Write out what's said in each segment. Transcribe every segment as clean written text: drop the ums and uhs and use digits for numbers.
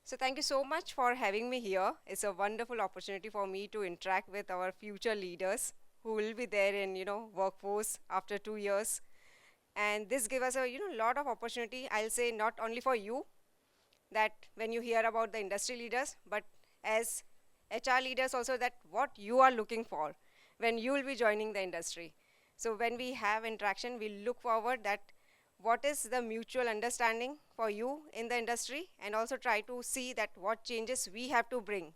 So thank you so much for having me here. It's a wonderful opportunity for me to interact with our future leaders who will be there in, workforce after 2 years. And this gives us a, lot of opportunity. I'll say not only for you that when you hear about the industry leaders, but as HR leaders also that what you are looking for when you will be joining the industry. So when we have interaction, we look forward that what is the mutual understanding for you in the industry and also try to see that what changes we have to bring.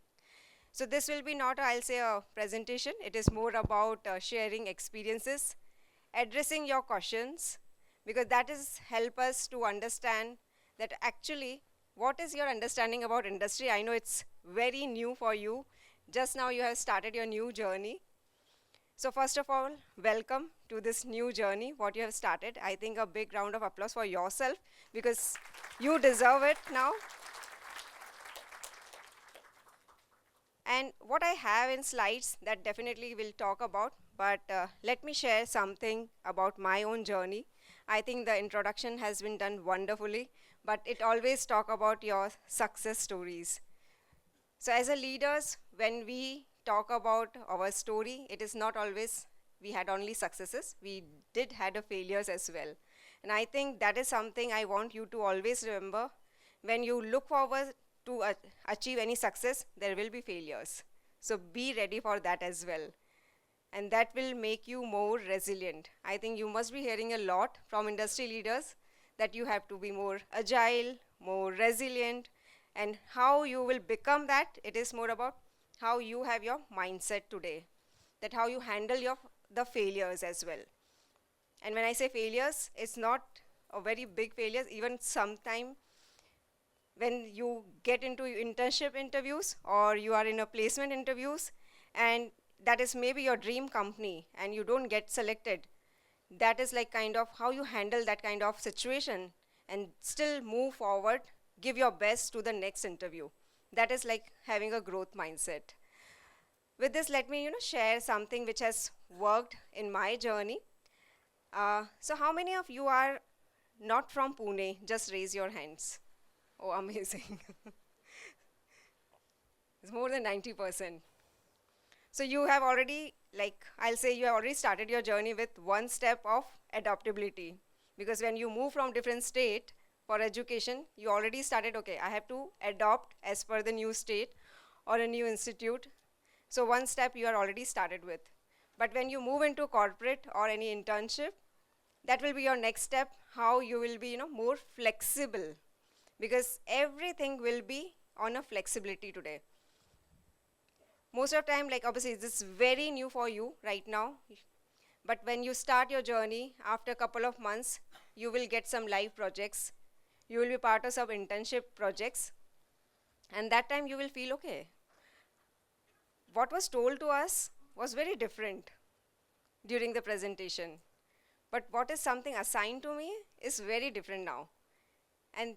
So this will be not, I'll say, a presentation. It is more about sharing experiences, addressing your questions, because that is help us to understand that actually what is your understanding about industry. I know it's very new for you. Just now you have started your new journey. So first of all, welcome to this new journey, what you have started. I think a big round of applause for yourself because you deserve it now. And what I have in slides that definitely we'll talk about, but let me share something about my own journey. I think the introduction has been done wonderfully, but it always talk about your success stories. So as a leaders, when we talk about our story, it is not always we had only successes, we did had a failures as well. And I think that is something I want you to always remember. When you look forward to achieve any success, there will be failures. So be ready for that as well. And that will make you more resilient. I think you must be hearing a lot from industry leaders that you have to be more agile, more resilient, and how you will become that, it is more about how you have your mindset today, that how you handle the failures as well. And when I say failures, it's not a very big failures, even sometime when you get into internship interviews or you are in a placement interviews and that is maybe your dream company and you don't get selected, that is like kind of how you handle that kind of situation and still move forward, give your best to the next interview. That is like having a growth mindset. With this, let me share something which has worked in my journey. So how many of you are not from Pune? Just raise your hands. Oh, amazing. It's more than 90%. So you have already, like I'll say, you have already started your journey with one step of adaptability. Because when you move from different state for education, you already started, okay, I have to adopt as per the new state or a new institute. So one step you are already started with. But when you move into corporate or any internship, that will be your next step, how you will be more flexible. Because everything will be on a flexibility today. Most of the time, like obviously this is very new for you right now, but when you start your journey after a couple of months, you will get some live projects, you will be part of some internship projects, and that time you will feel okay, what was told to us was very different during the presentation, but what is something assigned to me is very different now. And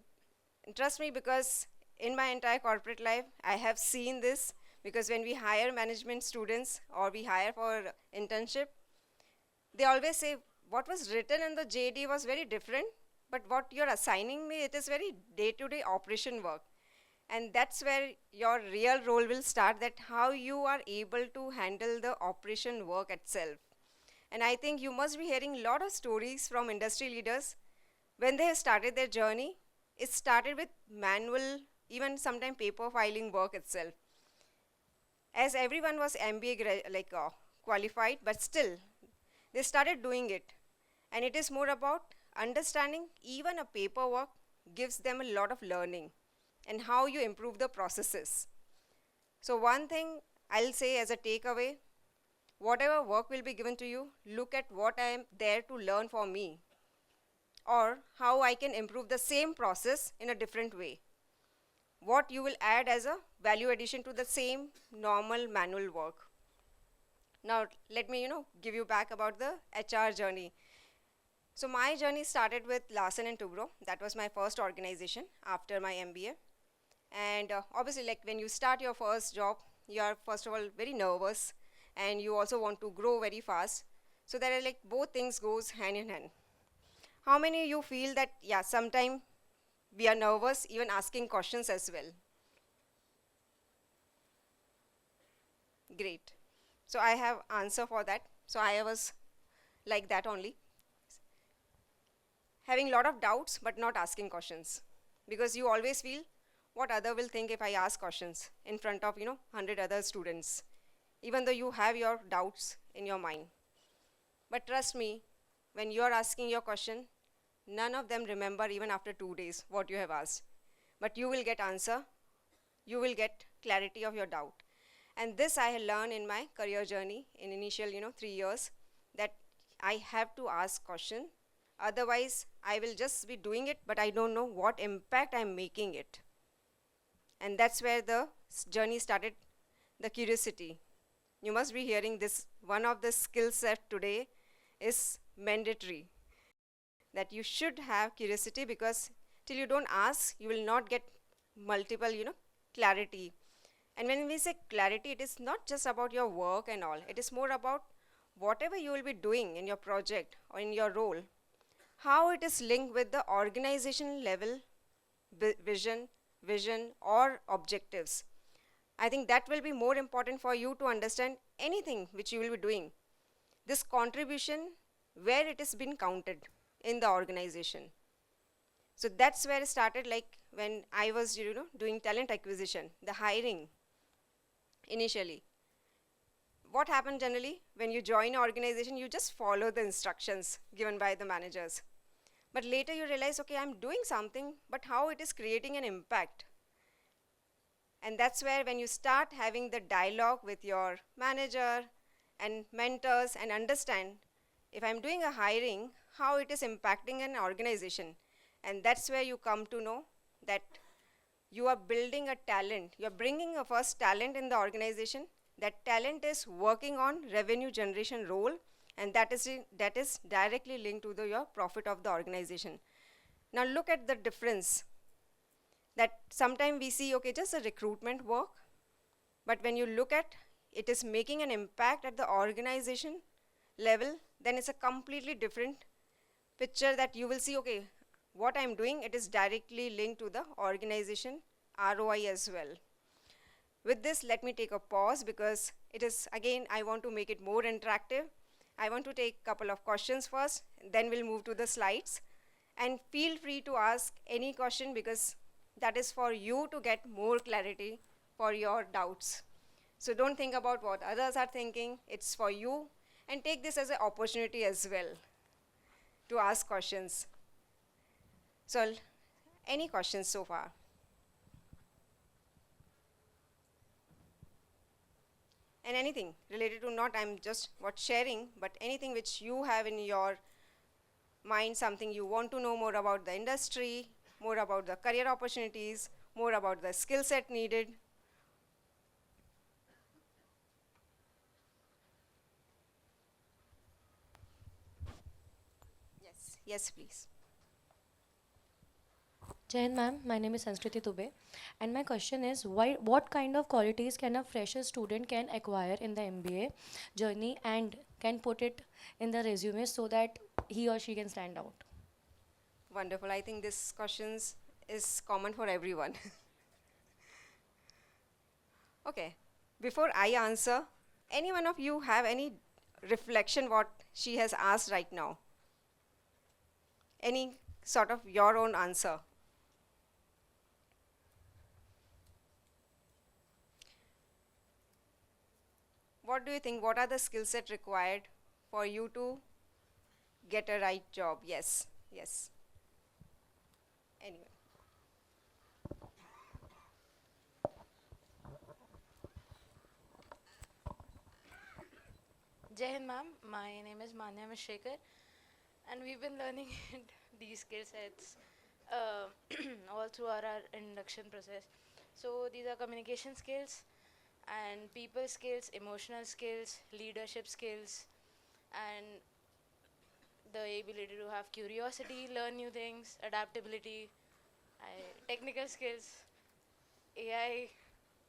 trust me, because in my entire corporate life I have seen this, because when we hire management students or we hire for internship, they always say what was written in the JD was very different, but what you're assigning me, it is very day-to-day operation work. And that's where your real role will start, that how you are able to handle the operation work itself. And I think you must be hearing a lot of stories from industry leaders. When they have started their journey, it started with manual, even sometimes paper filing work itself. As everyone was MBA qualified, but still they started doing it. And it is more about understanding even a paperwork gives them a lot of learning and how you improve the processes. So one thing I'll say as a takeaway, whatever work will be given to you, look at what I am there to learn for me or how I can improve the same process in a different way. What you will add as a value addition to the same normal manual work. Now, let me, give you back about the HR journey. So my journey started with Larsen and Toubro. That was my first organization after my MBA. And obviously, like when you start your first job, you are first of all very nervous, and you also want to grow very fast. So there are like both things goes hand in hand. How many of you feel that, yeah, sometimes we are nervous even asking questions as well? Great. So I have answer for that. So I was like that only, having lot of doubts but not asking questions, because you always feel what other will think if I ask questions in front of 100 other students, even though you have your doubts in your mind. But trust me, when you are asking your question, none of them remember even after 2 days what you have asked. But you will get answer, you will get clarity of your doubt. And this I learned in my career journey in initial 3 years, that I have to ask question. Otherwise, I will just be doing it, but I don't know what impact I'm making it. And that's where the journey started, the curiosity. You must be hearing this. One of the skill set today is mandatory, that you should have curiosity, because till you don't ask, you will not get multiple, clarity. And when we say clarity, it is not just about your work and all. It is more about whatever you will be doing in your project or in your role, how it is linked with the organization level vision or objectives. I think that will be more important for you to understand anything which you will be doing. This contribution, where it has been counted in the organization. So that's where it started, like when I was doing talent acquisition, the hiring initially. What happened generally, when you join an organization, you just follow the instructions given by the managers. But later you realize, okay, I'm doing something, but how it is creating an impact. And that's where when you start having the dialogue with your manager and mentors and understand, if I'm doing a hiring, how it is impacting an organization. And that's where you come to know that you are building a talent. You're bringing a first talent in the organization. That talent is working on revenue generation role, and that is directly linked to your profit of the organization. Now look at the difference, that sometimes we see, okay, just a recruitment work, but when you look at it is making an impact at the organization level, then it's a completely different picture, that you will see, okay, what I'm doing, it is directly linked to the organization ROI as well. With this, let me take a pause, because it is, again, I want to make it more interactive. I want to take a couple of questions first, then we'll move to the slides. And feel free to ask any question, because that is for you to get more clarity for your doubts. So don't think about what others are thinking, it's for you. And take this as an opportunity as well to ask questions. So any questions so far? And anything related to, not I'm just what sharing, but anything which you have in your mind, something you want to know more about the industry, more about the career opportunities, more about the skill set needed. Yes, please. Jain ma'am, my name is Sanskriti Dubey, and my question is, what kind of qualities can a fresher student can acquire in the MBA journey and can put it in the resume so that he or she can stand out? Wonderful. I think this questions is common for everyone. Okay. Before I answer, any one of you have any reflection what she has asked right now? Any sort of your own answer? What do you think? What are the skill set required for you to get a right job? Yes, yes. Anyway. Jai Hind ma'am, my name is Manya Mishrekar, and we've been learning these skill sets uh, all through our induction process. So these are communication skills and people skills, emotional skills, leadership skills, and the ability to have curiosity, learn new things, adaptability, technical skills, AI.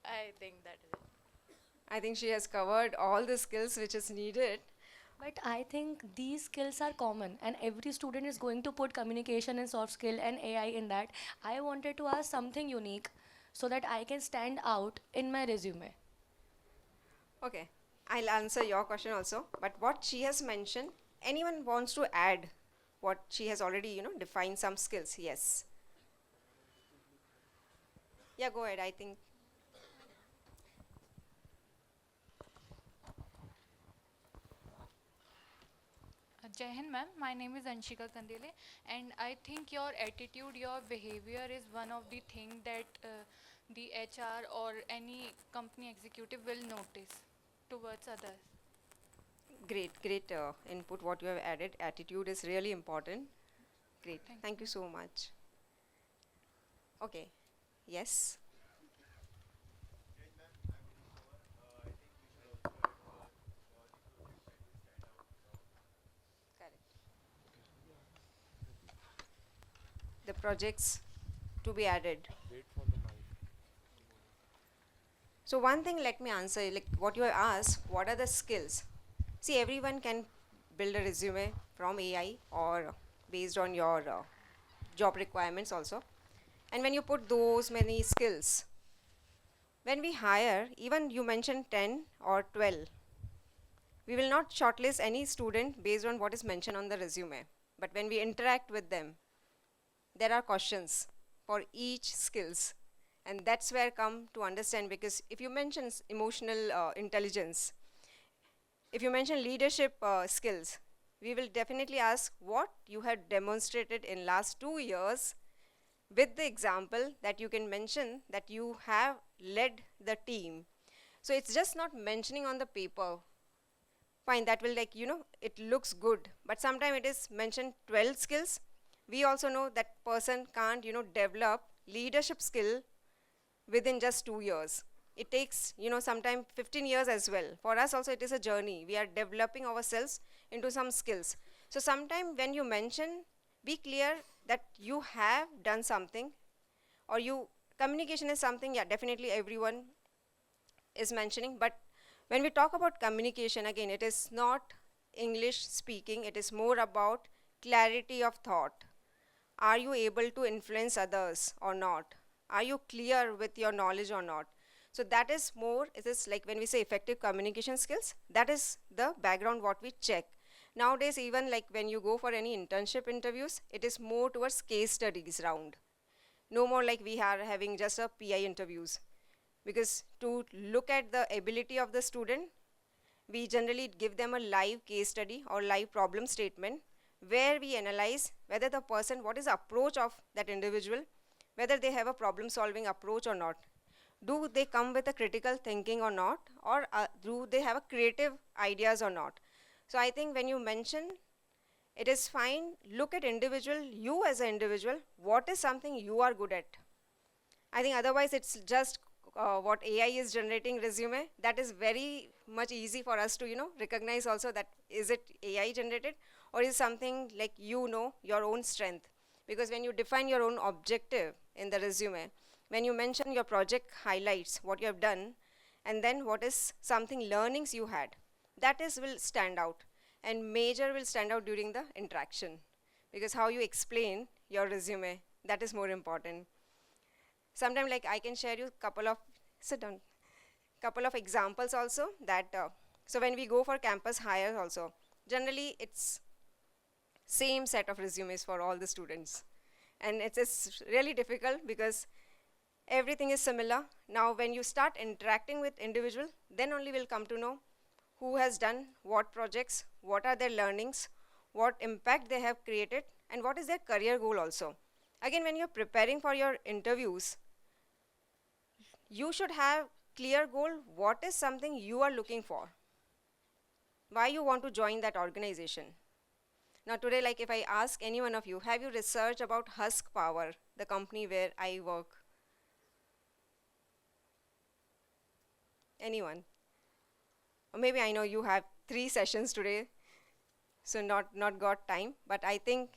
I think that is it. I think she has covered all the skills which is needed. But I think these skills are common, and every student is going to put communication and soft skill and AI in that. I wanted to ask something unique so that I can stand out in my resume. Okay, I'll answer your question also. But what she has mentioned, anyone wants to add what she has already, defined some skills? Yes. Yeah, go ahead. I think. Jai Hind, ma'am. My name is Anshika Kandele, and I think your attitude, your behavior is one of the thing that the HR or any company executive will notice towards others. Great, great input. What you have added. Attitude is really important. Great. Thank you, Thank you ma'am. so much. Okay. Yes. Correct. The projects to be added. So one thing, let me answer, like what you have asked, what are the skills? See, everyone can build a resume from AI or based on your job requirements also. And when you put those many skills, when we hire, even you mentioned 10 or 12, we will not shortlist any student based on what is mentioned on the resume. But when we interact with them, there are questions for each skills. And that's where come to understand, because if you mention emotional intelligence, if you mention leadership skills, we will definitely ask what you have demonstrated in last 2 years with the example that you can mention that you have led the team. So it's just not mentioning on the paper. Fine, that will, like, it looks good, but sometimes it is mentioned 12 skills. We also know that person can't, develop leadership skill within just 2 years. It takes, sometimes 15 years as well. For us also, it is a journey. We are developing ourselves into some skills. So sometimes when you mention, be clear that you have done something, or you communication is something, yeah, definitely everyone is mentioning. But when we talk about communication, again, it is not English speaking, it is more about clarity of thought. Are you able to influence others or not? Are you clear with your knowledge or not? So that is more, it is like when we say effective communication skills, that is the background what we check. Nowadays, even like when you go for any internship interviews, it is more towards case studies round. No more like we are having just a PI interviews. Because to look at the ability of the student, we generally give them a live case study or live problem statement where we analyze whether the person, what is the approach of that individual, whether they have a problem solving approach or not. Do they come with a critical thinking or not, or do they have a creative ideas or not? So I think when you mention, it is fine, look at individual, you as an individual, what is something you are good at. I think otherwise it's just what AI is generating resume. That is very much easy for us to recognize also that is it AI generated or is something like your own strength. Because when you define your own objective in the resume, when you mention your project highlights, what you have done, and then what is something learnings you had, that is will stand out, and major will stand out during the interaction, because how you explain your resume, that is more important. Sometimes like I can share you couple of sit down couple of examples also that so when we go for campus hire also, generally it's same set of resumes for all the students, and it's really difficult because everything is similar. Now when you start interacting with individual, then only will come to know who has done what projects, what are their learnings, what impact they have created, and what is their career goal also. Again, when you're preparing for your interviews, you should have clear goal, what is something you are looking for, why you want to join that organization. Now today, like if I ask any one of you, have you researched about Husk Power, the company where I work? Anyone? Or maybe I know you have 3 sessions today, so not got time, but I think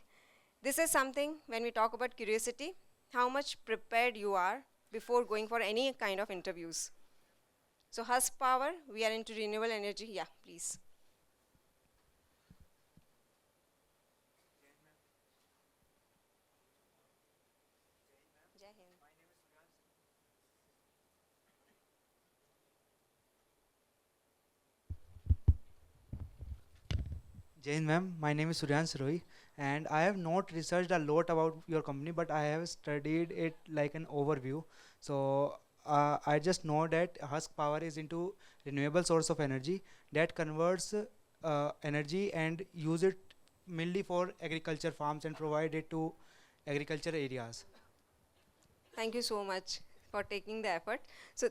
this is something when we talk about curiosity, how much prepared you are before going for any kind of interviews. So Husk Power, we are into renewable energy. Yeah, please. Jai Hind. Jain ma'am, my name is Suryan Roy, and I have not researched a lot about your company, but I have studied it like an overview. So I just know that Husk Power is into renewable source of energy that converts energy and use it mainly for agriculture farms and provide it to agriculture areas. Thank you so much for taking the effort. So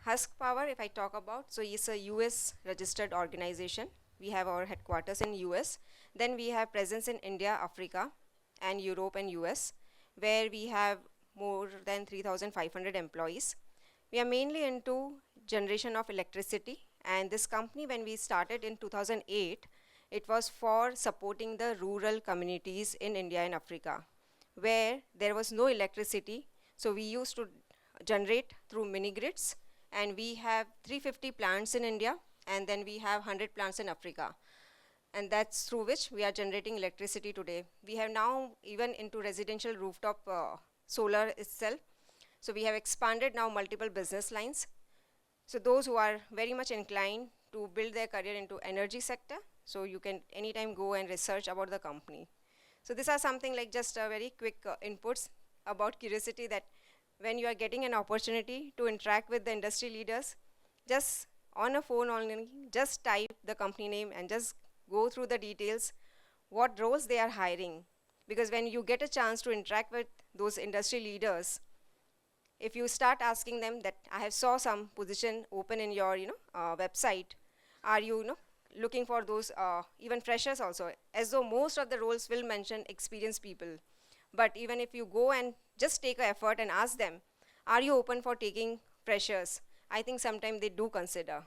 Husk Power, if I talk about, so it's a US registered organization. We have our headquarters in US. Then we have presence in India, Africa, and Europe and US, where we have more than 3,500 employees. We are mainly into generation of electricity, and this company, when we started in 2008, it was for supporting the rural communities in India and Africa, where there was no electricity. So we used to generate through mini grids, and we have 350 plants in India, and then we have 100 plants in Africa, and that's through which we are generating electricity today. We have now even into residential rooftop solar itself. So we have expanded now multiple business lines. So those who are very much inclined to build their career into energy sector, so you can anytime go and research about the company. So these are something like just a very quick inputs about curiosity, that when you are getting an opportunity to interact with the industry leaders, just on a phone only, just type the company name and just go through the details, what roles they are hiring. Because when you get a chance to interact with those industry leaders, if you start asking them that I have saw some position open in your website, are you looking for those even freshers also, as though most of the roles will mention experienced people. But even if you go and just take an effort and ask them, are you open for taking freshers, I think sometimes they do consider.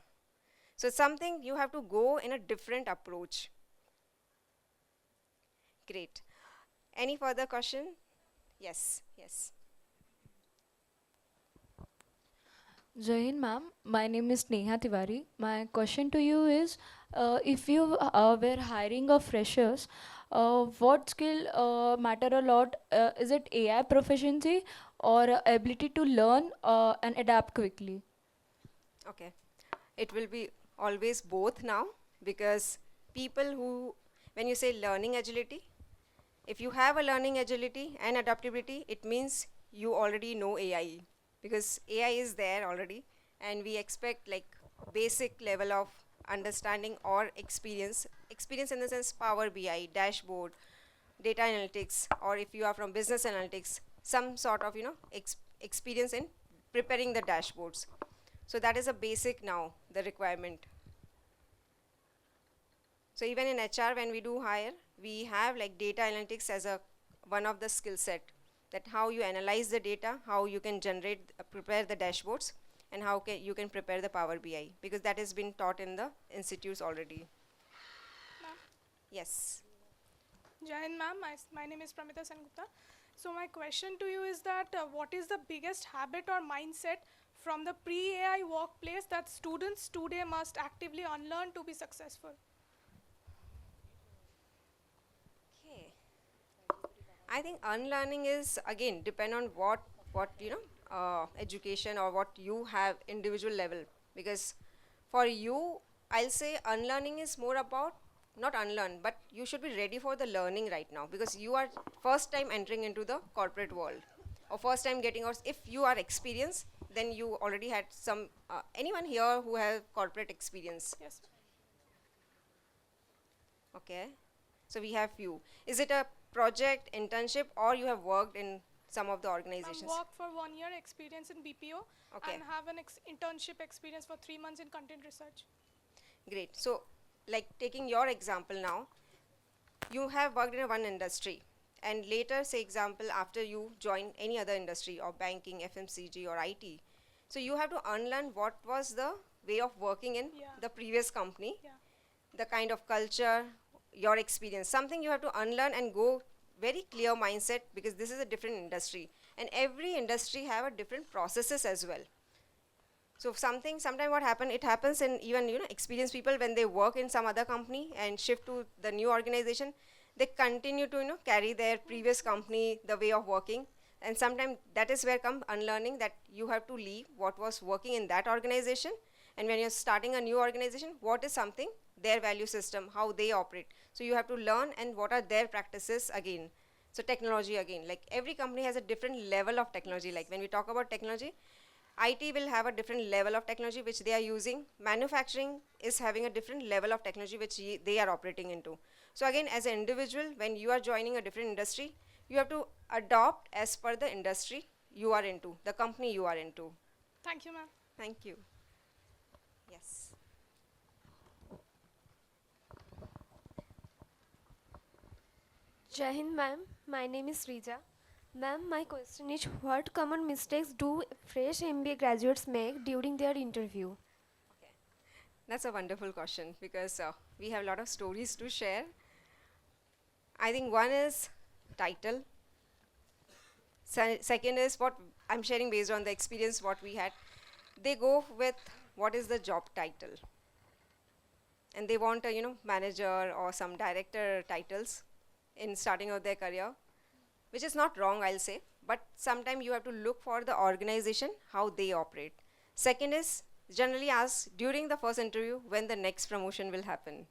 So it's something you have to go in a different approach. Great. Any further question? Yes, yes. Jai Hind, ma'am. My name is Neha Tiwari. My question to you is, if you were hiring of freshers, what skill matter a lot? Is it AI proficiency or ability to learn and adapt quickly? Okay. It will be always both now, because people who, when you say learning agility, if you have a learning agility and adaptability, it means you already know AI, because AI is there already, and we expect like basic level of understanding or experience in the sense Power BI, dashboard, data analytics, or if you are from business analytics, some sort of experience in preparing the dashboards. So that is a basic now, the requirement. So even in HR, when we do hire, we have like data analytics as a one of the skill set, that how you analyze the data, how you can generate, prepare the dashboards, and how you can prepare the Power BI, because that has been taught in the institutes already. Ma'am. Yes. Jai Hind, ma'am. My name is Pramita Sengupta. So my question to you is that what is the biggest habit or mindset from the pre-AI workplace that students today must actively unlearn to be successful? Okay. I think unlearning is again depend on what education or what you have individual level, because for you I'll say unlearning is more about not unlearn, but you should be ready for the learning right now, because you are first time entering into the corporate world, or first time getting, or if you are experienced, then you already had some anyone here who have corporate experience? Yes. Okay. So we have few. Is it a project, internship, or you have worked in some of the I've organizations? worked for 1 year experience in BPO Okay. and have an internship experience for 3 months in content research. Great. So, like taking your example now, you have worked in a one industry, and later, say example, after you join any other industry or banking, FMCG, or IT, so you have to unlearn what was the way of working in Yeah. the previous company, Yeah. the kind of culture, your experience, something you have to unlearn and go very clear mindset, because this is a different industry, and every industry have a different processes as well. So sometime what happen, it happens in even experienced people, when they work in some other company and shift to the new organization, they continue to carry their previous company, the way of working, and sometimes that is where come unlearning, that you have to leave what was working in that organization, and when you're starting a new organization, what is something their value system, how they operate. So you have to learn and what are their practices again. So technology again, like every company has a different level of technology. Like when we talk about technology, IT will have a different level of technology which they are using. Manufacturing is having a different level of technology which they are operating into. So again, as an individual, when you are joining a different industry, you have to adopt as per the industry you are into, the company you are into. Thank you, ma'am. Thank you. Yes. Jai Hind, ma'am. My name is Rija. Ma'am, my question is what common mistakes do fresh MBA graduates make during their interview? That's a wonderful question because we have a lot of stories to share. I think one is title. Second is what I'm sharing based on the experience what we had. They go with what is the job title, and they want a manager or some director titles in starting out their career, which is not wrong, I'll say. But sometimes you have to look for the organization how they operate. Second is generally ask during the first interview when the next promotion will happen.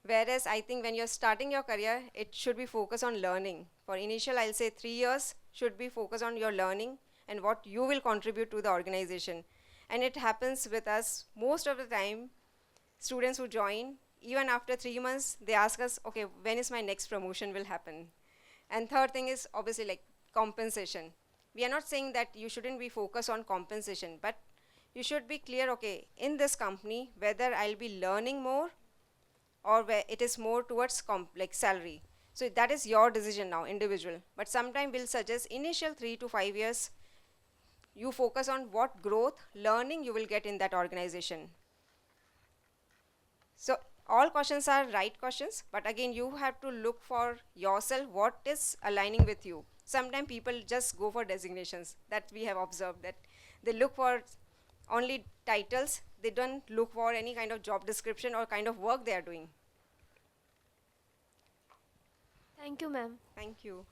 Whereas I think when you're starting your career, it should be focused on learning. For initial, I'll say 3 years should be focused on your learning and what you will contribute to the organization. And it happens with us most of the time, students who join, even after 3 months, they ask us, okay, when is my next promotion will happen? And third thing is obviously like compensation. We are not saying that you shouldn't be focused on compensation, but you should be clear, okay, in this company, whether I'll be learning more or where it is more towards like salary. So that is your decision now, individual. But sometime we'll suggest initial 3 to 5 years, you focus on what growth, learning you will get in that organization. So all questions are right questions, but again you have to look for yourself what is aligning with you. Sometimes people just go for designations, that we have observed, that they look for only titles, they don't look for any kind of job description or kind of work they are doing. Thank you, ma'am. Thank you.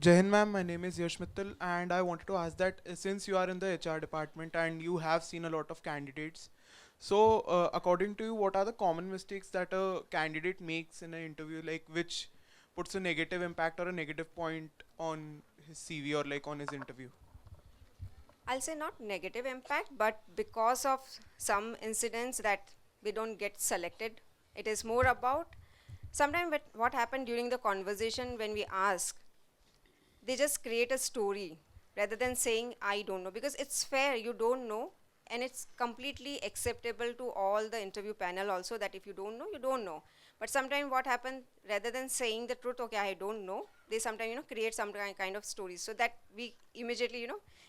Jai Hind ma'am, my name is Yash Mittal and I wanted to ask that since you are in the HR department and you have seen a lot of candidates, so according to you, what are the common mistakes that a candidate makes in an interview, like which puts a negative impact or a negative point on his CV or like on his interview? I'll say not negative impact, but because of some incidents that we don't get selected, it is more about sometimes what happened during the conversation when we ask, they just create a story rather than saying I don't know, because it's fair, you don't know, and it's completely acceptable to all the interview panel also that if you don't know, you don't know. But sometimes what happened, rather than saying the truth, okay, I don't know, they sometimes create some kind of stories, so that we immediately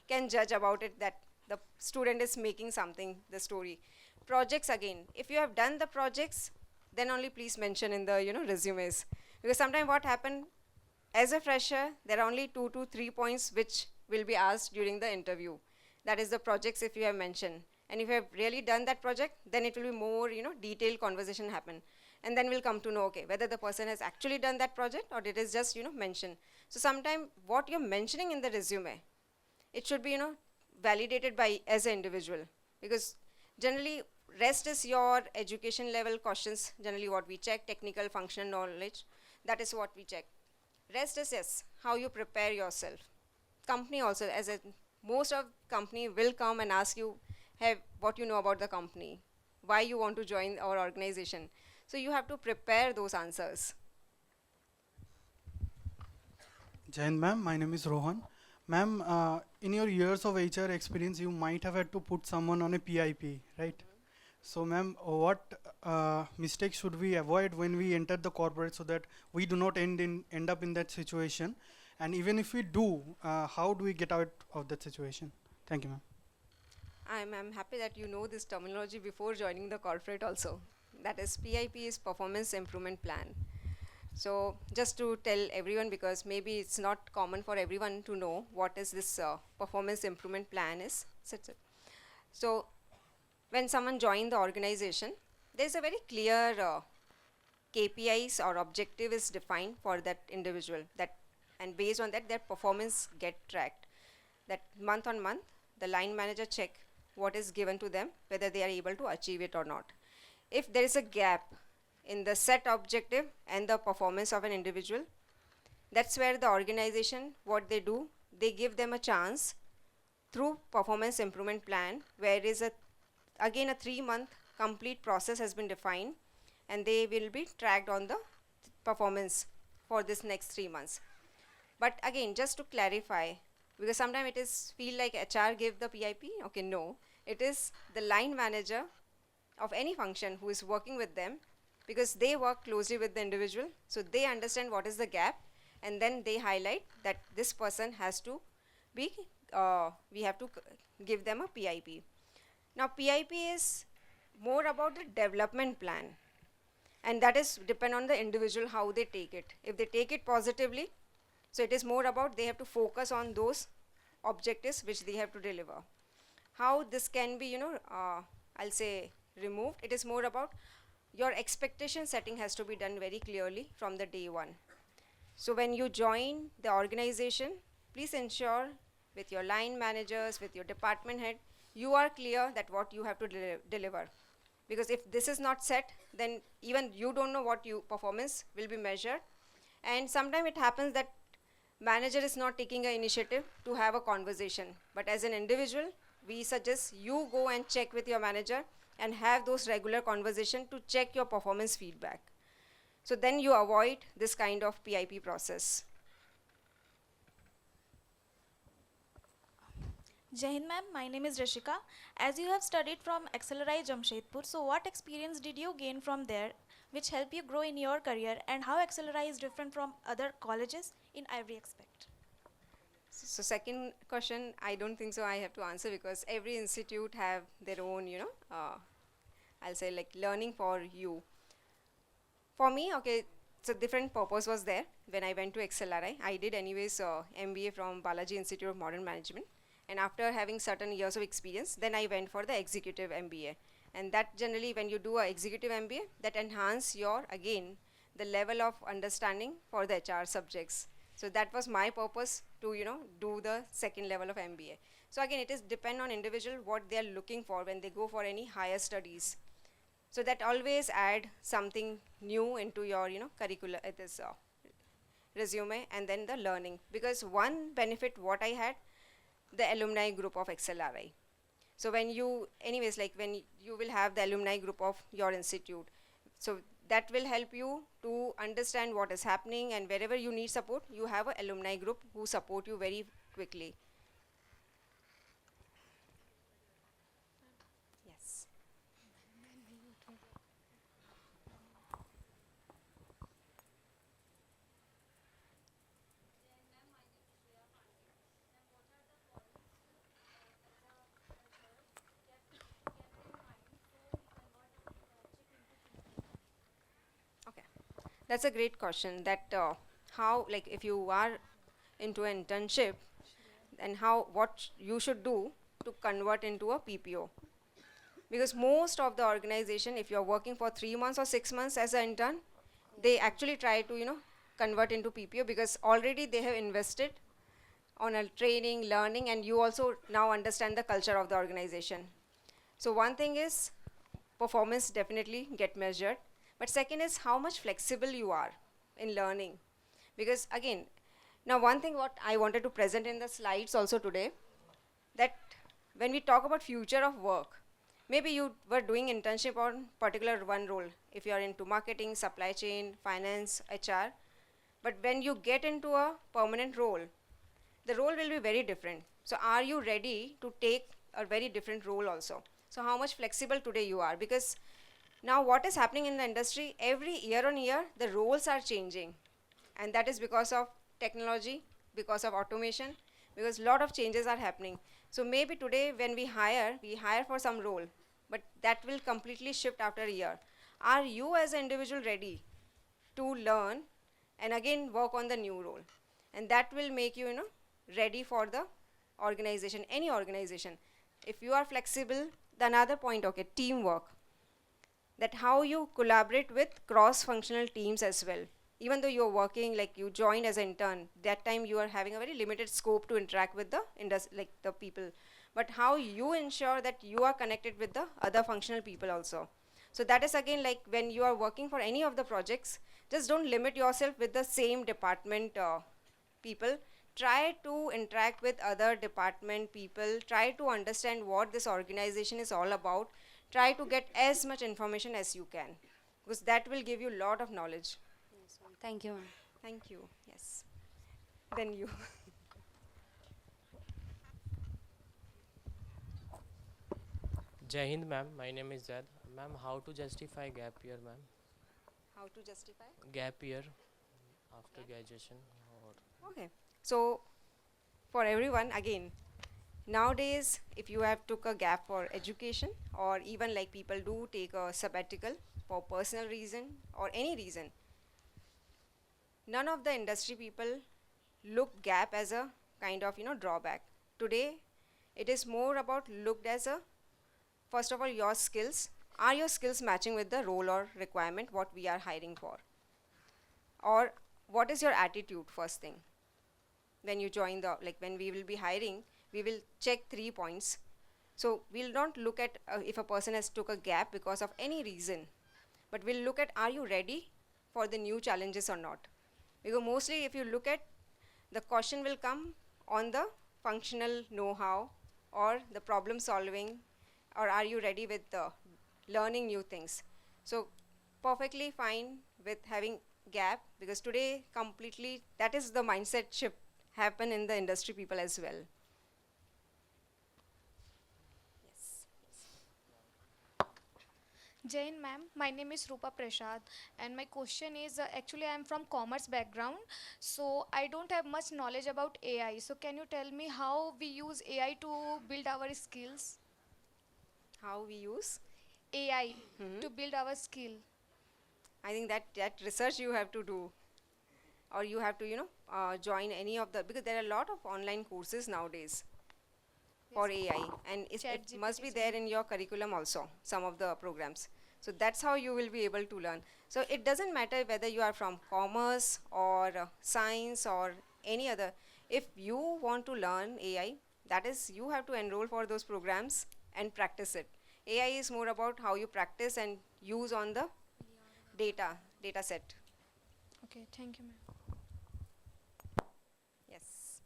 can judge about it that the student is making something, the story. Projects again, if you have done the projects, then only please mention in the resumes, because sometimes what happened, as a fresher, there are only 2 to 3 points which will be asked during the interview. That is the projects if you have mentioned. And if you have really done that project, then it will be more, detailed conversation happen. And then we'll come to know, okay, whether the person has actually done that project or it is just, mentioned. So sometimes what you're mentioning in the resume, it should be, validated by as an individual. Because generally, rest is your education level questions, generally what we check, technical functional knowledge, that is what we check. Rest is yes, how you prepare yourself. Company also, as a most of company will come and ask you, hey, what you know about the company, why you want to join our organization. So you have to prepare those answers. Jain ma'am, my name is Rohan. Ma'am, in your years of HR experience, you might have had to put someone on a PIP, right? So, ma'am, what mistakes should we avoid when we enter the corporate so that we do not end up in that situation? And even if we do, how do we get out of that situation? Thank you, ma'am. I'm happy that you know this terminology before joining the corporate also. That is PIP is Performance Improvement Plan. So just to tell everyone, because maybe it's not common for everyone to know what is this performance improvement plan is. So when someone joins the organization, there's a very clear KPIs or objective is defined for that individual, that and based on that their performance get tracked. that month on month, the line manager check what is given to them, whether they are able to achieve it or not. If there is a gap in the set objective and the performance of an individual, that's where the organization, what they do, they give them a chance through performance improvement plan, where is again a 3-month complete process has been defined, and they will be tracked on the performance for this next 3 months. But again, just to clarify, because sometimes it is feel like HR give the PIP. Okay, no, it is the line manager of any function who is working with them, because they work closely with the individual, so they understand what is the gap, and then they highlight that this person has to be, we have to give them a PIP. Now PIP is more about the development plan, and that is depend on the individual how they take it. If they take it positively, so it is more about they have to focus on those objectives which they have to deliver. How this can be, I'll say removed, it is more about your expectation setting has to be done very clearly from the day one. So when you join the organization, please ensure with your line managers, with your department head, you are clear that what you have to deliver. Because if this is not set, then even you don't know what your performance will be measured. And sometimes it happens that manager is not taking an initiative to have a conversation. But as an individual, we suggest you go and check with your manager and have those regular conversation to check your performance feedback. So then you avoid this kind of PIP process. Jai Hind ma'am, my name is Rishika. As you have studied from Accelerate Jamshedpur, so what experience did you gain from there which helped you grow in your career, and how Accelerate is different from other colleges in every aspect? So second question, I don't think so I have to answer, because every institute have their own, I'll say like learning for you. For me, okay, so different purpose was there when I went to XLRI. I did anyways MBA from Balaji Institute of Modern Management. And after having certain years of experience, then I went for the executive MBA. And that generally, when you do a executive MBA, that enhance your, again, the level of understanding for the HR subjects. So that was my purpose to, do the second level of MBA. So again, it is depend on individual what they are looking for when they go for any higher studies. So that always add something new into your, curricula, this resume, and then the learning. Because one benefit what I had, the alumni group of XLRI. So when you, anyways, like when you will have the alumni group of your institute, so that will help you to understand what is happening, and wherever you need support, you have an alumni group who support you very quickly. Yes. Okay, that's a great question. That how, like, if you are into an internship, and what you should do to convert into a PPO. Because most of the organization, if you're working for 3 months or 6 months as an intern, they actually try to, convert into PPO, because already they have invested on a training, learning, and you also now understand the culture of the organization. So one thing is performance definitely get measured, but second is how much flexible you are in learning. Because again, now one thing what I wanted to present in the slides also today, that when we talk about future of work, maybe you were doing internship on particular one role, if you are into marketing, supply chain, finance, HR, but when you get into a permanent role, the role will be very different. So are you ready to take a very different role also? So how much flexible today you are? Because now what is happening in the industry, every year on year, the roles are changing. And that is because of technology, because of automation, because a lot of changes are happening. So maybe today when we hire for some role, but that will completely shift after a year. Are you as an individual ready to learn and again work on the new role? And that will make you, ready for the organization, any organization. If you are flexible, the another point, okay, teamwork. That how you collaborate with cross-functional teams as well. even though you're working, like you joined as an intern, that time you are having a very limited scope to interact with the like the people. But how you ensure that you are connected with the other functional people also. So that is again like when you are working for any of the projects, just don't limit yourself with the same department people. Try to interact with other department people, try to understand what this organization is all about, try to get as much information as you can, because that will give you a lot of knowledge. Thank you, ma'am. Thank you. Yes. Then you. Jai Hind, ma'am. My name is Zaid. Ma'am, how to justify gap year, ma'am? How to justify? Gap year after graduation. Or Okay. So for everyone, again, nowadays, if you have took a gap for education, or even like people do take a sabbatical for personal reason or any reason, none of the industry people look gap as a kind of drawback. Today, it is more about looked as a, first of all, your skills. Are your skills matching with the role or requirement what we are hiring for? Or what is your attitude, first thing? When you join the, like when we will be hiring, we will check 3 points. So we'll not look at if a person has took a gap because of any reason, but we'll look at, are you ready for the new challenges or not? Because mostly if you look at, the question will come on the functional know-how or the problem solving, or are you ready with the learning new things. So perfectly fine with having gap, because today completely that is the mindset shift happen in the industry people as well. Yes. Jain ma'am, my name is Rupa Prasad and my question is actually I am from commerce background, so I don't have much knowledge about AI. So can you tell me how we use AI to build our skills? How we use? AI Mhm. to build our skill. I think that research you have to do, or you have to join any of the, because there are a lot of online courses nowadays for Yes. AI, and it ChatGPT, must be so there in your curriculum also, some of the programs. So that's how you will be able to learn. So it doesn't matter whether you are from commerce or science or any other. If you want to learn AI, that is, you have to enroll for those programs and practice it. AI is more about how you practice and use on the data set. Okay, thank you ma'am. Yes.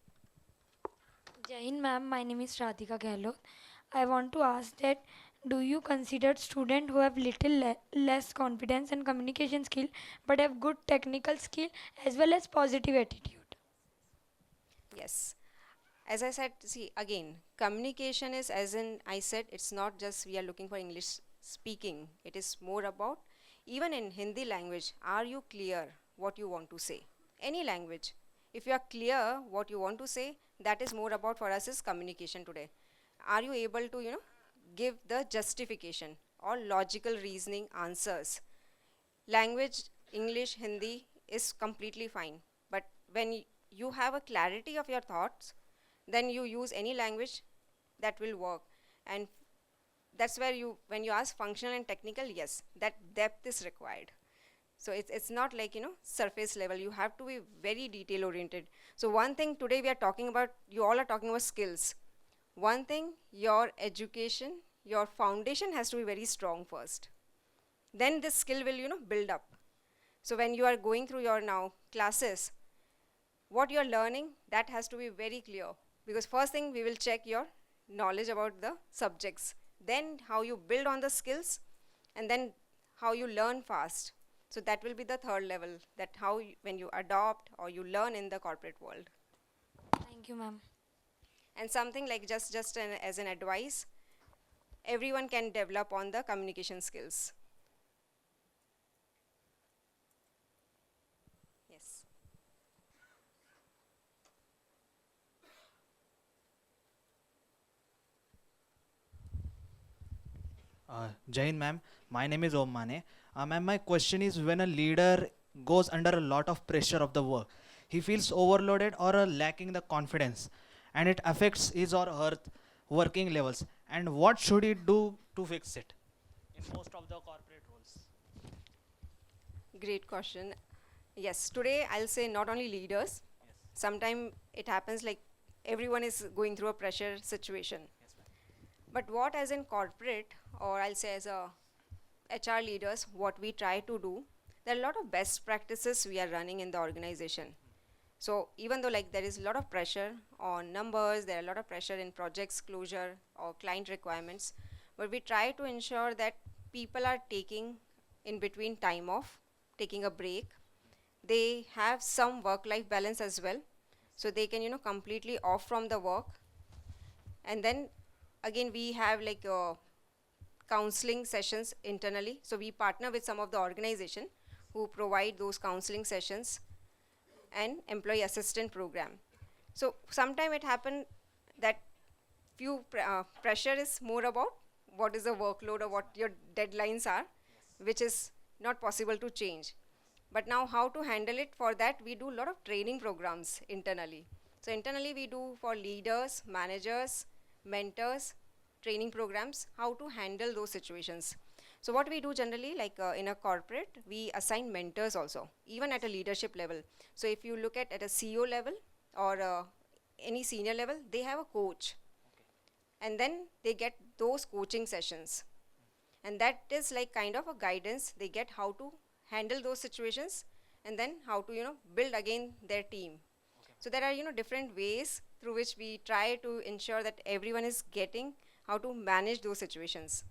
Jain ma'am, my name is Radhika Gehlot. I want to ask that do you consider students who have little less confidence and communication skill but have good technical skill as well as positive attitude? Yes. As I said, see, again, communication is, as in I said, it's not just we are looking for English speaking. It is more about, even in Hindi language, are you clear what you want to say? Any language. If you are clear what you want to say, that is more about for us is communication today. Are you able to, give the justification or logical reasoning answers? Language, English, Hindi is completely fine. But when you have a clarity of your thoughts, then you use any language, that will work. And that's where you, when you ask functional and technical, yes, that depth is required. So it's not like surface level, you have to be very detail oriented. So one thing today we are talking about, you all are talking about skills. One thing, your education, your foundation has to be very strong first, then this skill will build up. So when you are going through your now classes, what you are learning, that has to be very clear, because first thing we will check your knowledge about the subjects, then how you build on the skills, and then how you learn fast. So that will be the third level, that how when you adopt or you learn in the corporate world. Thank you, ma'am. And something like just as an advice, everyone can develop on the communication skills. Yes. Jain ma'am, my name is Om Mane. Ma'am, my question is, when a leader goes under a lot of pressure of the work, he feels overloaded or lacking the confidence, and it affects his or her working levels. And what should he do to fix it? In most of the corporate roles. Great question. Yes, today I'll say not only leaders, sometimes it happens like everyone is going through a pressure situation. But what as in corporate, or I'll say as a HR leaders, what we try to do, there are a lot of best practices we are running in the organization. So even though like there is a lot of pressure on numbers, there are a lot of pressure in projects closure or client requirements, but we try to ensure that people are taking in between time off, taking a break. They have some work-life balance as well, so they can completely off from the work. And then again we have like counseling sessions internally. So we partner with some of the organization who provide those counseling sessions and employee assistant program. So sometime it happen that pressure is more about what is the workload or what your deadlines are, which is not possible to change. But now how to handle it, for that we do a lot of training programs internally. So internally we do for leaders, managers, mentors, training programs, how to handle those situations. So what we do generally, like in a corporate, we assign mentors also, even at a leadership level. So if you look at a CEO level or any senior level, they have a coach. And then they get those coaching sessions. And that is like kind of a guidance. They get how to handle those situations and then how to, build again their team. So there are, different ways through which we try to ensure that everyone is getting how to manage those situations.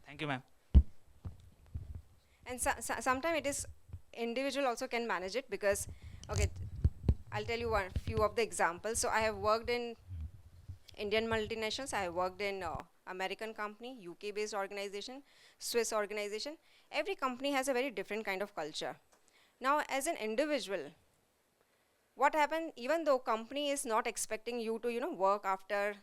Thank you, ma'am. And sometimes it is individual also can manage it, because okay, I'll tell you one few of the examples. So I have worked in Indian multinationals, I have worked in American company, UK based organization, Swiss organization. Every company has a very different kind of culture. Now as an individual, what happened, even though company is not expecting you to work after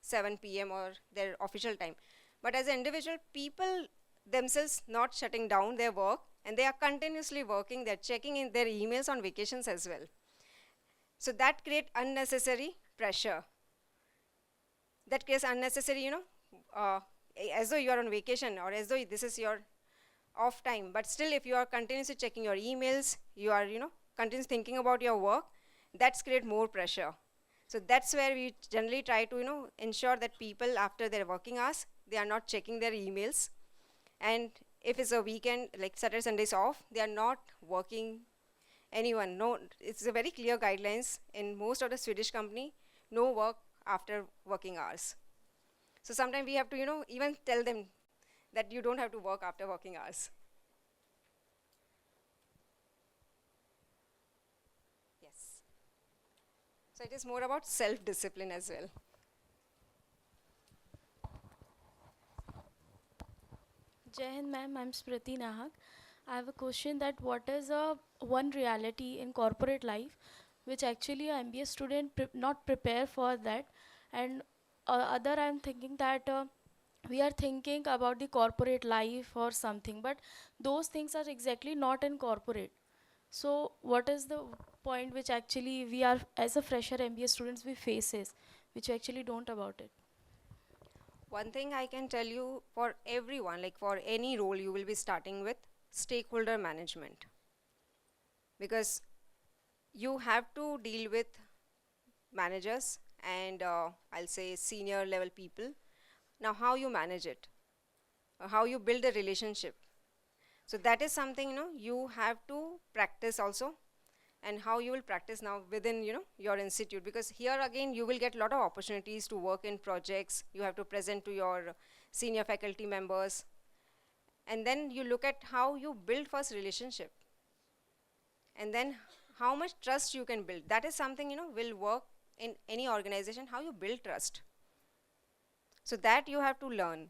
7 p.m. or their official time, but as an individual, people themselves not shutting down their work, and they are continuously working, they're checking in their emails on vacations as well. So that create unnecessary pressure. That creates unnecessary, as though you are on vacation or as though this is your off time, but still if you are continuously checking your emails, you are continuously thinking about your work, that's create more pressure. So that's where we generally try to ensure that people after their working hours, they are not checking their emails. And if it's a weekend, like Saturday, Sundays off, they are not working anyone. No, it's a very clear guidelines in most of the Swedish company, no work after working hours. So sometimes we have to even tell them that you don't have to work after working hours. Yes. So it is more about self-discipline as well. Jai Hind, ma'am. I'm Preeti Ahuja. I have a question that what is a one reality in corporate life which actually a MBA student not prepare for that, and other I'm thinking that we are thinking about the corporate life or something, but those things are exactly not in corporate. So what is the point which actually we are as a fresher MBA students we faces, which we actually don't about it? One thing I can tell you, for everyone, like for any role, you will be starting with stakeholder management, because you have to deal with managers and I'll say senior level people. Now how you manage it, how you build a relationship, so that is something you have to practice also. And how you will practice now within your institute, because here again you will get a lot of opportunities to work in projects, you have to present to your senior faculty members, and then you look at how you build first relationship, and then how much trust you can build. That is something will work in any organization, how you build trust. So that you have to learn.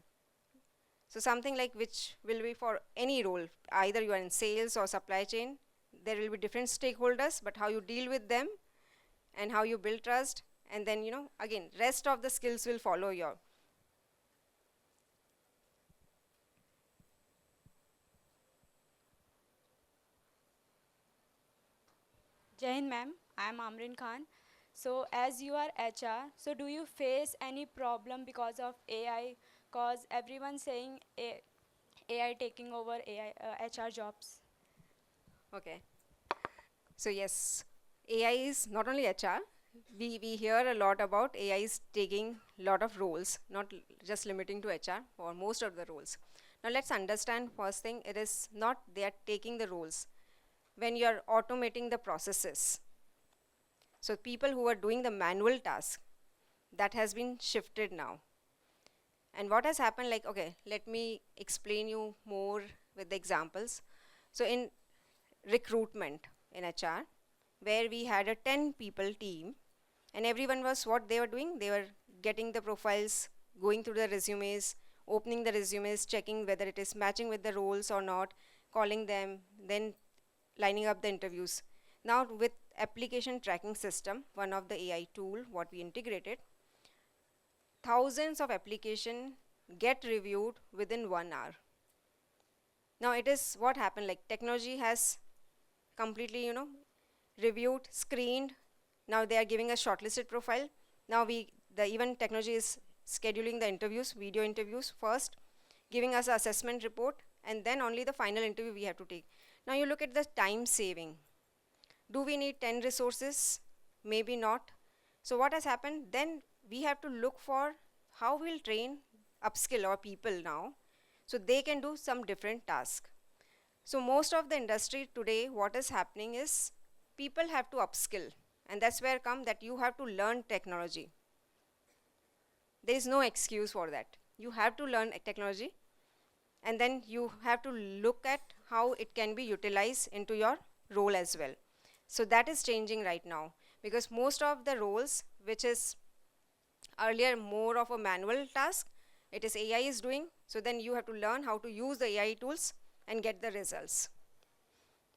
So something like which will be for any role, either you are in sales or supply chain, there will be different stakeholders, but how you deal with them and how you build trust, and then again rest of the skills will follow your. Jai Hind, ma'am. I am Amrin Khan. So, as you are HR, so do you face any problem because of AI? Because everyone's saying AI taking over AI HR jobs. Okay. So yes, AI is not only HR. We hear a lot about AI is taking a lot of roles, not just limiting to HR for most of the roles. Now let's understand first thing, it is not they are taking the roles. When you are automating the processes, so people who are doing the manual task, that has been shifted now. And what has happened, like, okay, let me explain you more with the examples. So in recruitment in HR, where we had a 10 people team, and everyone was what they were doing, they were getting the profiles, going through the resumes, opening the resumes, checking whether it is matching with the roles or not, calling them, then lining up the interviews. Now with application tracking system, one of the AI tool what we integrated, thousands of application get reviewed within 1 hour. Now it is what happened, like technology has completely, reviewed, screened. Now they are giving a shortlisted profile. Now the even technology is scheduling the interviews, video interviews first, giving us an assessment report, and then only the final interview we have to take. Now you look at the time saving. Do we need 10 resources? Maybe not. So what has happened? Then we have to look for how we'll train, upskill our people now, so they can do some different task. So most of the industry today, what is happening is people have to upskill, and that's where come that you have to learn technology. There is no excuse for that. You have to learn technology, and then you have to look at how it can be utilized into your role as well. So that is changing right now, because most of the roles which is earlier more of a manual task, it is AI is doing. So then you have to learn how to use the AI tools and get the results.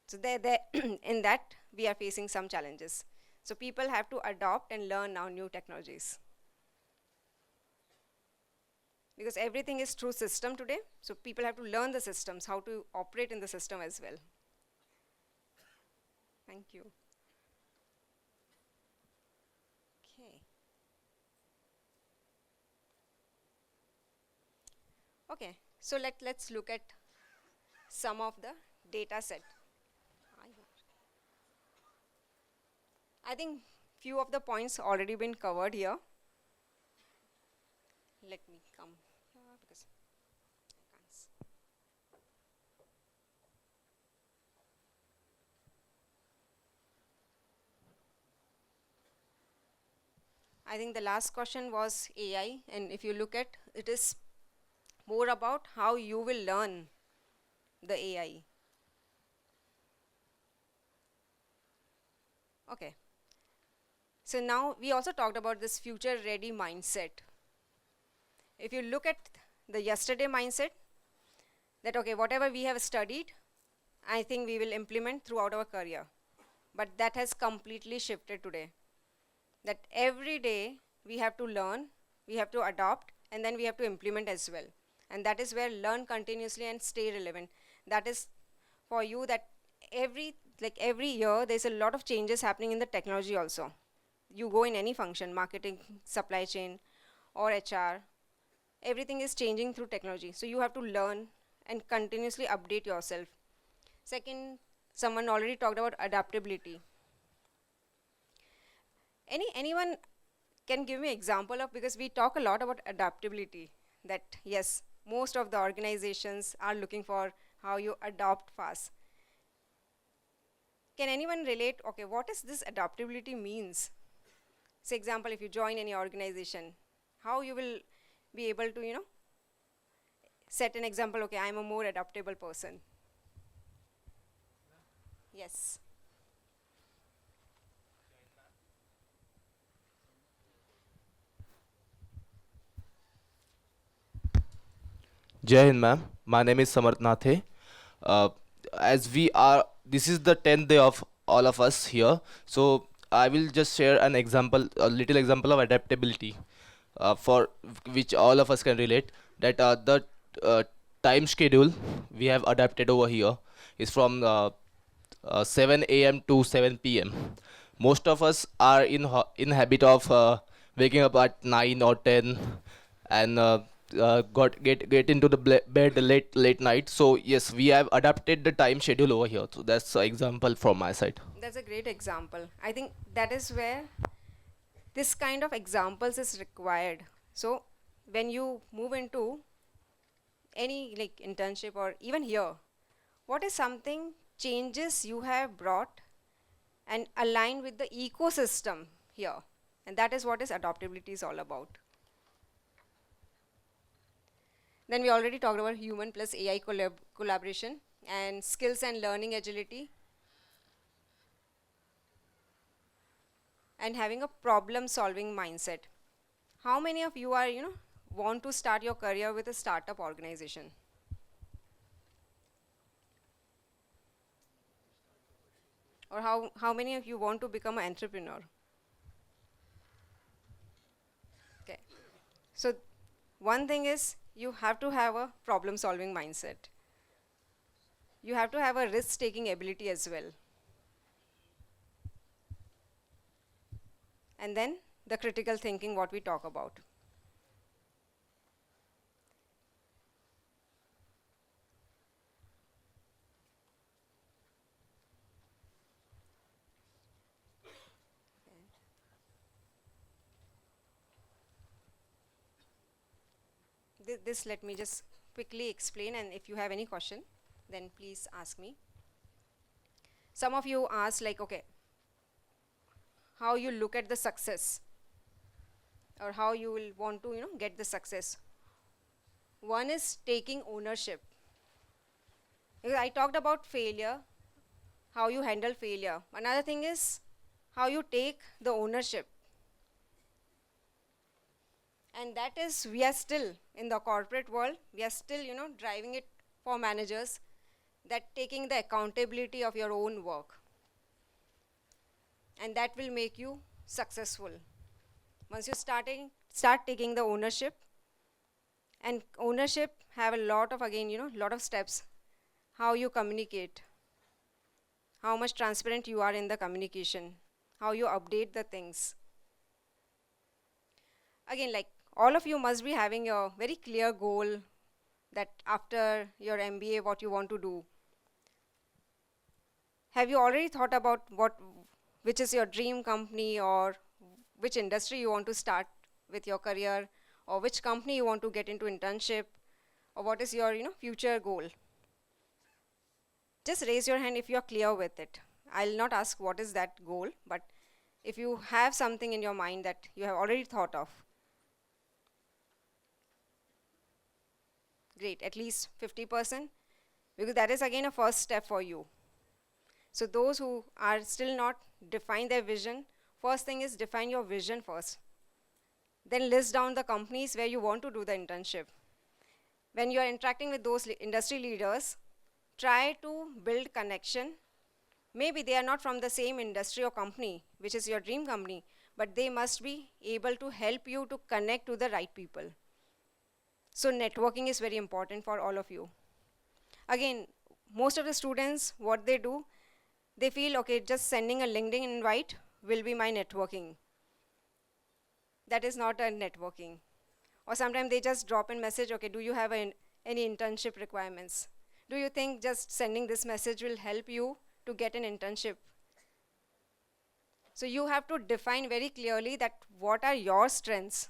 So in that we are facing some challenges. So people have to adopt and learn now new technologies, because everything is through system today. So people have to learn the systems, how to operate in the system as well. Thank you. Okay. Okay, so let's look at some of the data set. I think few of the points already been covered here. Let me come here because I can't see. I think the last question was AI, and if you look at it is more about how you will learn the AI. Okay. So now we also talked about this future ready mindset. If you look at the yesterday mindset, that okay, whatever we have studied, I think we will implement throughout our career. But that has completely shifted today. That every day we have to learn, we have to adopt, and then we have to implement as well. And that is where learn continuously and stay relevant. That is for you that every year there's a lot of changes happening in the technology also. You go in any function, marketing, supply chain, or HR, everything is changing through technology. So you have to learn and continuously update yourself. Second, someone already talked about adaptability. Anyone can give me example of, because we talk a lot about adaptability, that yes, most of the organizations are looking for how you adopt fast. Can anyone relate, okay, what is this adaptability means? Say example, if you join any organization, how you will be able to, set an example, okay, I'm a more adaptable person. Yes. Jai Hind, ma'am. My name is Samarth Nathe. Uh, as we are, this is the 10th day of all of us here. So I will just share an example, a little example of adaptability, for which all of us can relate. That the uh, time schedule we have adapted over here is from 7 a.m. to 7 p.m. Most of us are in habit of waking up at 9 or 10 and got get into the bed late night. So yes, we have adapted the time schedule over here. So that's an example from my side. That's a great example. I think that is where this kind of examples is required. So when you move into any like internship or even here, what is something changes you have brought and aligned with the ecosystem here? And that is what is adaptability is all about. Then we already talked about human plus AI collaboration and skills and learning agility and having a problem solving mindset. How many of you are, want to start your career with a startup organization? Or how many of you want to become an entrepreneur? Okay. So one thing is you have to have a problem solving mindset. You have to have a risk taking ability as well. And then the critical thinking, what we talk about. This let me just quickly explain, and if you have any question, then please ask me. Some of you ask like, okay, how you look at the success or how you will want to, get the success. One is taking ownership. Because I talked about failure, how you handle failure. Another thing is how you take the ownership. And that is, we are still in the corporate world, we are still, driving it for managers, that taking the accountability of your own work. And that will make you successful. Once you start taking the ownership, and ownership have a lot of, again, lot of steps. How you communicate, how much transparent you are in the communication, how you update the things. Again, like all of you must be having a very clear goal that after your MBA, what you want to do. Have you already thought about which is your dream company or which industry you want to start with your career, or which company you want to get into internship, or what is your future goal? Just raise your hand if you are clear with it. I'll not ask what is that goal, but if you have something in your mind that you have already thought of. Great, at least 50%, because that is again a first step for you. So those who are still not define their vision, first thing is define your vision first. Then list down the companies where you want to do the internship. When you are interacting with those industry leaders, try to build connection. Maybe they are not from the same industry or company, which is your dream company, but they must be able to help you to connect to the right people. So networking is very important for all of you. Again, most of the students, what they do, they feel, okay, just sending a LinkedIn invite will be my networking. That is not a networking. Or sometimes they just drop in message, okay, do you have any internship requirements? Do you think just sending this message will help you to get an internship? So you have to define very clearly that what are your strengths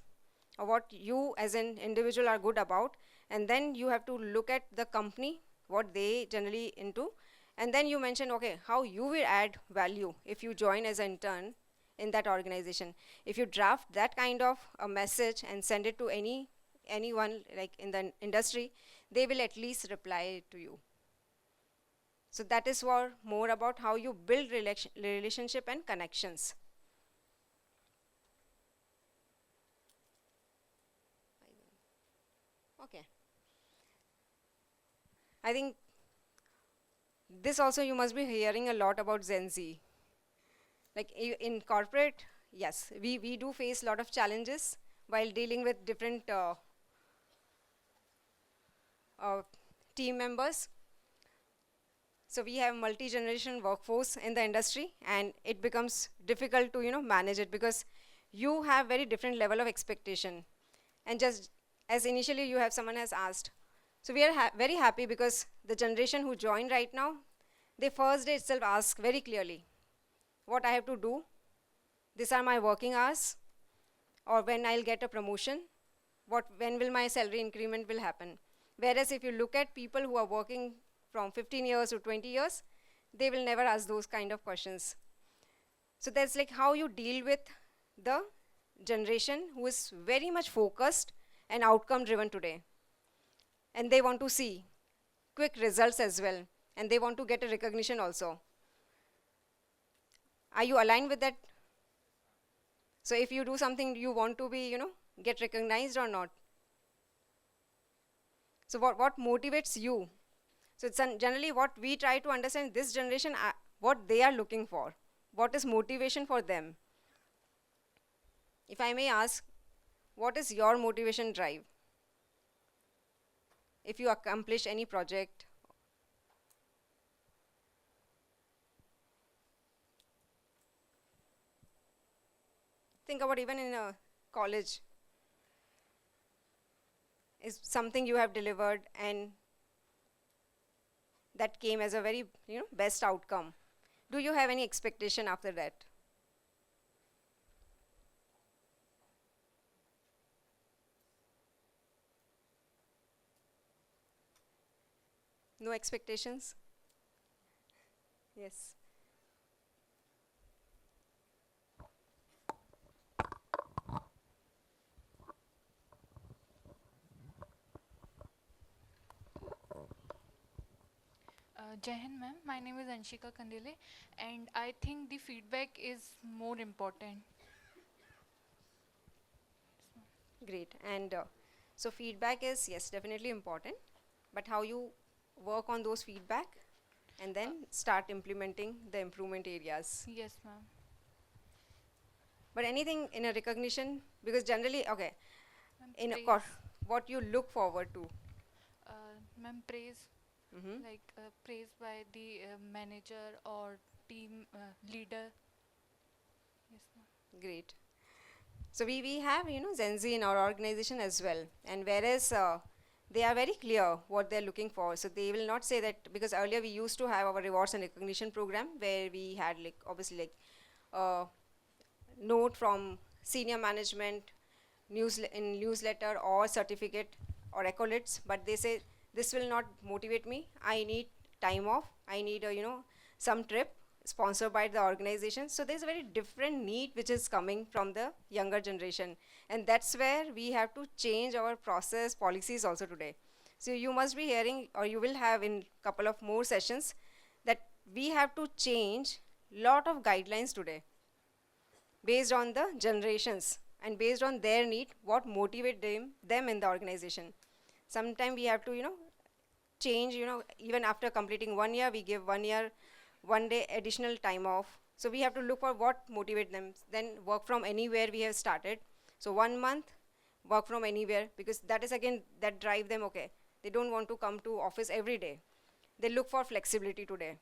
or what you as an individual are good about, and then you have to look at the company, what they generally into, and then you mention, okay, how you will add value if you join as an intern in that organization. If you draft that kind of a message and send it to anyone like in the industry, they will at least reply to you. So that is more about how you build relationship and connections. Okay. I think this also you must be hearing a lot about Gen Z. Like in corporate, yes, we do face a lot of challenges while dealing with different team members. So we have multi-generation workforce in the industry, and it becomes difficult to manage it because you have very different level of expectation. And just as initially someone has asked. So we are very happy because the generation who joined right now, they first day itself ask very clearly what I have to do, these are my working hours, or when I'll get a promotion, when will my salary increment will happen. Whereas if you look at people who are working from 15 years to 20 years, they will never ask those kind of questions. So that's like how you deal with the generation who is very much focused and outcome driven today. And they want to see quick results as well. And they want to get a recognition also. Are you aligned with that? So if you do something, you want to be, get recognized or not? So what motivates you? So it's generally what we try to understand this generation, what they are looking for. What is motivation for them? If I may ask, what is your motivation drive? If you accomplish any project. Think about even in a college. Is something you have delivered and that came as a very best outcome. Do you have any expectation after that? No expectations? Yes. Jai Hind ma'am, my name is Anshika Kandile, and I think the feedback is more important. Great. And so feedback is, yes, definitely important, but how you work on those feedback and then start implementing the improvement areas. Yes, ma'am. But anything in a recognition, because generally, okay, in a Praise. what you look forward to. Ma'am, praise, like praise by the manager or team leader. Yes, ma'am. Great. So we have, Gen Z in our organization as well. And whereas they are very clear what they're looking for. So they will not say that, because earlier we used to have our rewards and recognition program where we had like, obviously like note from senior management, in newsletter or certificate or accolades, but they say this will not motivate me. I need time off. I need a, some trip sponsored by the organization. So there's a very different need which is coming from the younger generation. And that's where we have to change our process policies also today. So you must be hearing, or you will have in couple of more sessions, that we have to change lot of guidelines today based on the generations and based on their need, what motivate them in the organization. Sometimes we have to, change, even after completing 1 year, we give 1 year, 1 day additional time off. So we have to look for what motivate them. Then work from anywhere we have started. So 1 month, work from anywhere, because that is again, that drive them, okay. They don't want to come to office every day. They look for flexibility today.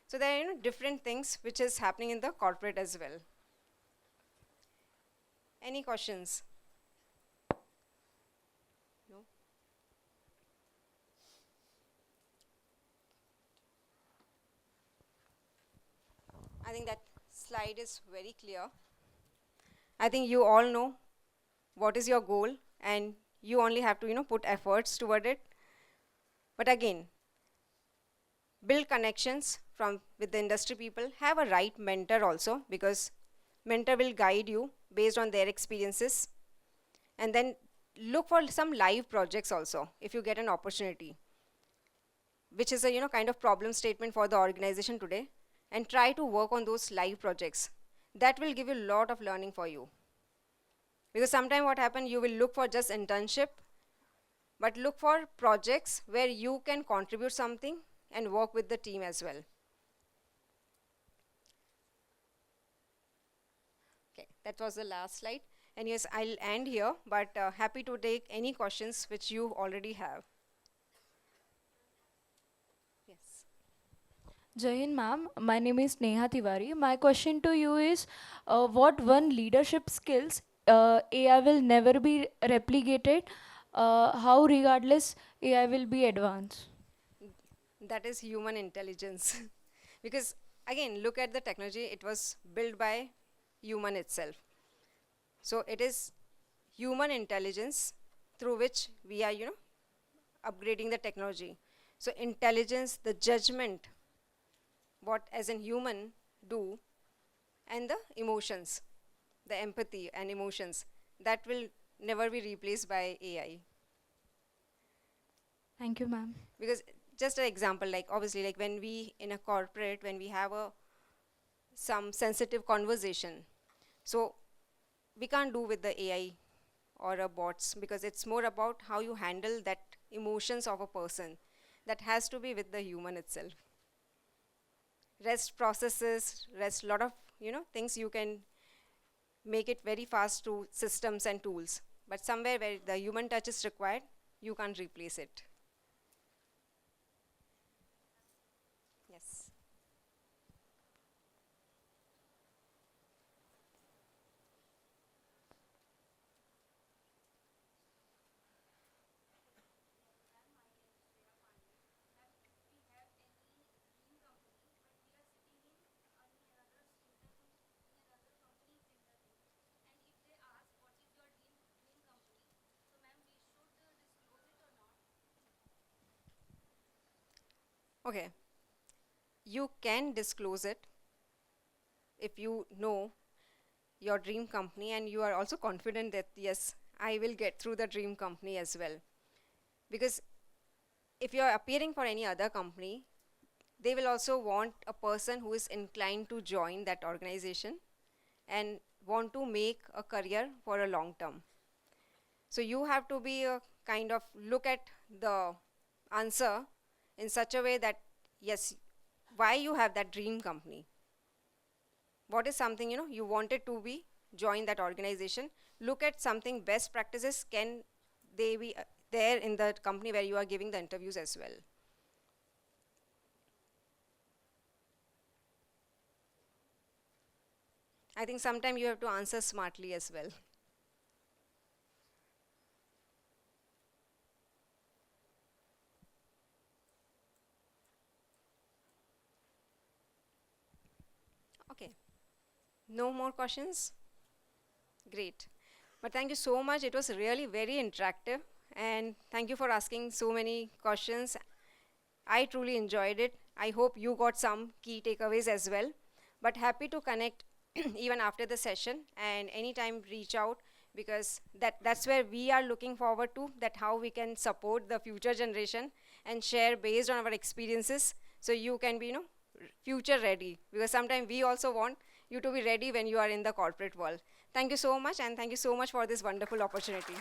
So there are, different things which is happening in the corporate as well. Any questions? No? I think that slide is very clear. I think you all know what is your goal and you only have to, put efforts toward it. But again, build connections with the industry people. Have a right mentor also, because mentor will guide you based on their experiences. And then look for some live projects also if you get an opportunity, which is a kind of problem statement for the organization today, and try to work on those live projects. That will give you a lot of learning for you. Because sometimes what happens, you will look for just internship, but look for projects where you can contribute something and work with the team as well. Okay, that was the last slide. And yes, I'll end here, but happy to take any questions which you already have. Yes. Jai Hind ma'am, my name is Neha Tiwari. My question to you is, what one leadership skills AI will never be replicated how regardless AI will be advanced? That is human intelligence. Because again, look at the technology, it was built by human itself. So it is human intelligence through which we are, upgrading the technology. So intelligence, the judgment, what as in human do, and the emotions, the empathy and emotions, that will never be replaced by AI. Thank you, ma'am. Because just an example, like obviously, like when we in a corporate, when we have a some sensitive conversation, so we can't do with the AI or a bots, because it's more about how you handle that emotions of a person. That has to be with the human itself. Rest processes, rest lot of things you can make it very fast through systems and tools. But somewhere where the human touch is required, you can't replace it. Yes. Okay. You can disclose it if you know your dream company and you are also confident that yes, I will get through the dream company as well. Because if you are appearing for any other company, they will also want a person who is inclined to join that organization and want to make a career for a long term. So you have to be a kind of look at the answer in such a way that yes, why you have that dream company, what is something you wanted to be join that organization. Look at something best practices, can they be there in the company where you are giving the interviews as well. I think sometime you have to answer smartly as well. Okay, no more questions. Great. But thank you so much. It was really very interactive. And thank you for asking so many questions. I truly enjoyed it. I hope you got some key takeaways as well. But happy to connect even after the session, and anytime reach out, because that's where we are looking forward to, that how we can support the future generation and share based on our experiences, so you can be future ready, because sometimes we also want you to be ready when you are in the corporate world. Thank you so much, and thank you so much for this wonderful opportunity.